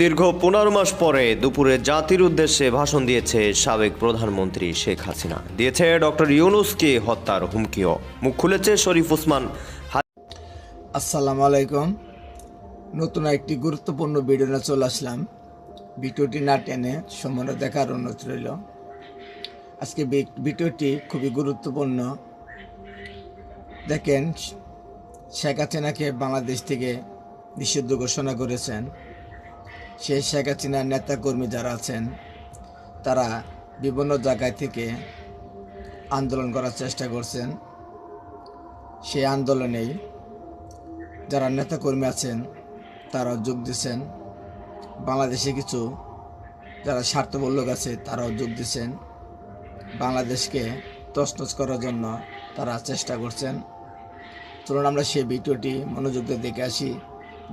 দীর্ঘ 15 মাস পরে দুপুরে জাতির উদ্দেশ্যে ভাষণ দিয়েছে সাবেক প্রধানমন্ত্রী শেখ হাসিনা। দিয়েছে ডক্টর ইউনূসকে হত্যার হুমকিও। মুখ খুলেছে শরীফ ওসমান। আসসালামু আলাইকুম। নতুন একটি গুরুত্বপূর্ণ ভিডিও নিয়ে চলে আসলাম। ভিডিওটি না টেনে সম্পূর্ণ দেখার অনুরোধ রইল। আজকে ভিডিওটি খুবই গুরুত্বপূর্ণ। দেখেন, শেখ হাসিনাকে বাংলাদেশ থেকে নিষিদ্ধ ঘোষণা করেছেন। সেই শেখ হাসিনার নেতাকর্মী যারা আছেন তারা বিভিন্ন জায়গায় থেকে আন্দোলন করার চেষ্টা করছেন। সেই আন্দোলনেই যারা নেতাকর্মী আছেন তারাও যোগ দিচ্ছেন। বাংলাদেশে কিছু যারা স্বার্থপর লোক আছে তারাও যোগ দিচ্ছেন। বাংলাদেশকে তছনছ করার জন্য তারা চেষ্টা করছেন। চলুন আমরা সেই ভিডিওটি মনোযোগ দিয়ে দেখে আসি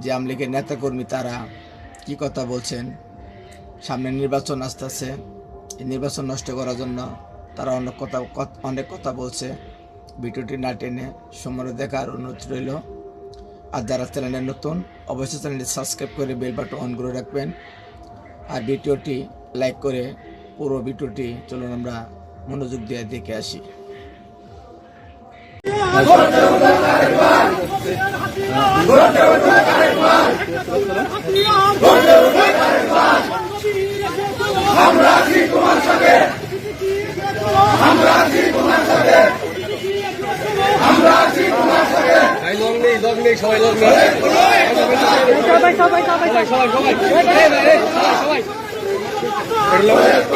যে আওয়ামী লীগের নেতাকর্মী তারা কি কথা বলছেন। সামনে নির্বাচন আসতেছে, এই নির্বাচন নষ্ট করার জন্য তারা অনেক কথা বলছে। ভিডিওটি না টেনে সম্পূর্ণ দেখার অনুরোধ রইল। আর যারা চ্যানেলে নতুন অবশ্যই চ্যানেলটি সাবস্ক্রাইব করে বেল বাটন অন করে রাখবেন। আর ভিডিওটি লাইক করে পুরো ভিডিওটি চলুন আমরা মনোযোগ দিয়ে দেখে আসি।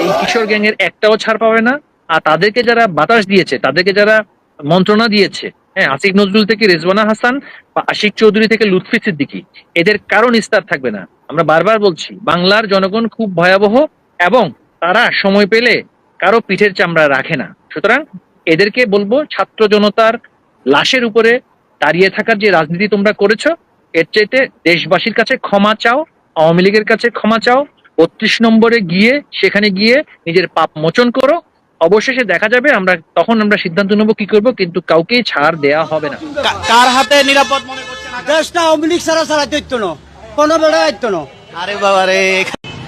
এই কিশোর গ্যাংয়ের একটাও ছাড় পাবে না। আর তাদেরকে যারা বাতাস দিয়েছে, তাদেরকে যারা মন্ত্রণা দিয়েছে, হ্যাঁ, আসিফ নজরুল থেকে রেজওয়ানা হাসান বা আশিক চৌধুরী থেকে লুৎফি সিদ্দিকী, এদের কারো নিস্তার থাকবে না। আমরা বারবার বলছি, বাংলার জনগণ খুব ভয়াবহ এবং তারা সময় পেলে কারো পিঠের চামড়া রাখে না। সুতরাং এদেরকে বলবো, ছাত্র জনতার লাশের উপরে দাঁড়িয়ে থাকার যে রাজনীতি তোমরা করেছো, এর চাইতে দেশবাসীর কাছে ক্ষমা চাও, আওয়ামী লীগের কাছে ক্ষমা চাও। 32 নম্বরে গিয়ে সেখানে গিয়ে নিজের পাপ মোচন করো। অবশেষে দেখা যাবে, তখন আমরা সিদ্ধান্ত নেবো কি করবো, কিন্তু কাউকেই ছাড় দেয়া হবে না। কার হাতে নিরাপদ মনে করছেন? দেশটা আওয়ামী লীগ ছাড়া দায়িত্ব না, কোনো বেড়া দায়িত্ব না। আরে বাবা রে,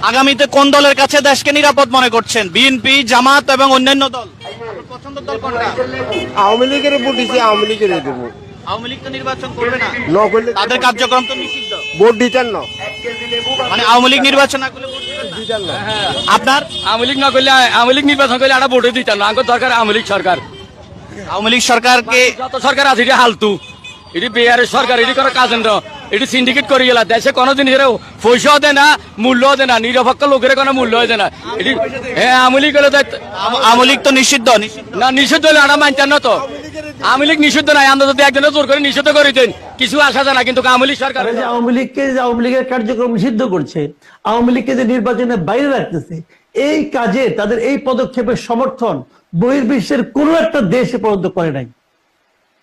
আগামীতে কোন দলের কাছে দেশকে নিরাপদ মনে করছেন? বিএনপি, জামাত এবং অন্যান্য দল? পছন্দের দল কোনটা? আওয়ামী লীগের ভোট দিছে, আওয়ামী লীগের দেবো। আওয়ামী লীগ তো নির্বাচন করবে না, তাদের তাদের কার্যক্রম তো নিষিদ্ধ। ভোট দিতেন না, মানে আওয়ামী লীগ নির্বাচন না করলে ভোট দিবেন না? আপনার আওয়ামী লীগ না করলে, আওয়ামী লীগ নির্বাচন করলে একটা ভোটে দিতাম না। আমার দরকার আওয়ামী লীগ সরকার। আওয়ামী লীগ সরকারকে, যত সরকার আছে এটি হালতু, এটি বেয়ারের সরকার, এটি কোনো কাজ না, এটি সিন্ডিকেট করে গেল। দেশে কোনো জিনিসের পয়সাও দেয় না, মূল্যও দেয় না, নিরপেক্ষ লোকের কোনো মূল্য দেয় না। এটি হ্যাঁ, আওয়ামী লীগ হলে আওয়ামী লীগ তো নিষিদ্ধ। না, নিষিদ্ধ হলে আমরা মানতাম না। তো আওয়ামী লীগ নিষিদ্ধ নাই, আমরা যদি একজনের জোর করে নিষিদ্ধ করে দেন কিছু আসা যায় না। কিন্তু আওয়ামী লীগ সরকার আওয়ামী লীগের কার্যক্রম নিষিদ্ধ করছে, আওয়ামী লীগকে যে নির্বাচনের বাইরে রাখতেছে, এই কাজে তাদের এই পদক্ষেপের সমর্থন বহির্বিশ্বের কোনো একটা দেশে পর্যন্ত করে নাই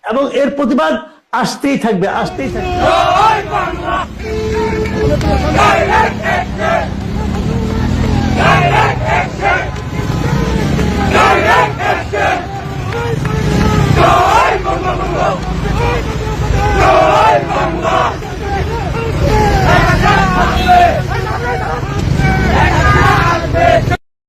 এবং এর প্রতিবাদ আসতেই থাকবে, আসতেই থাকবে।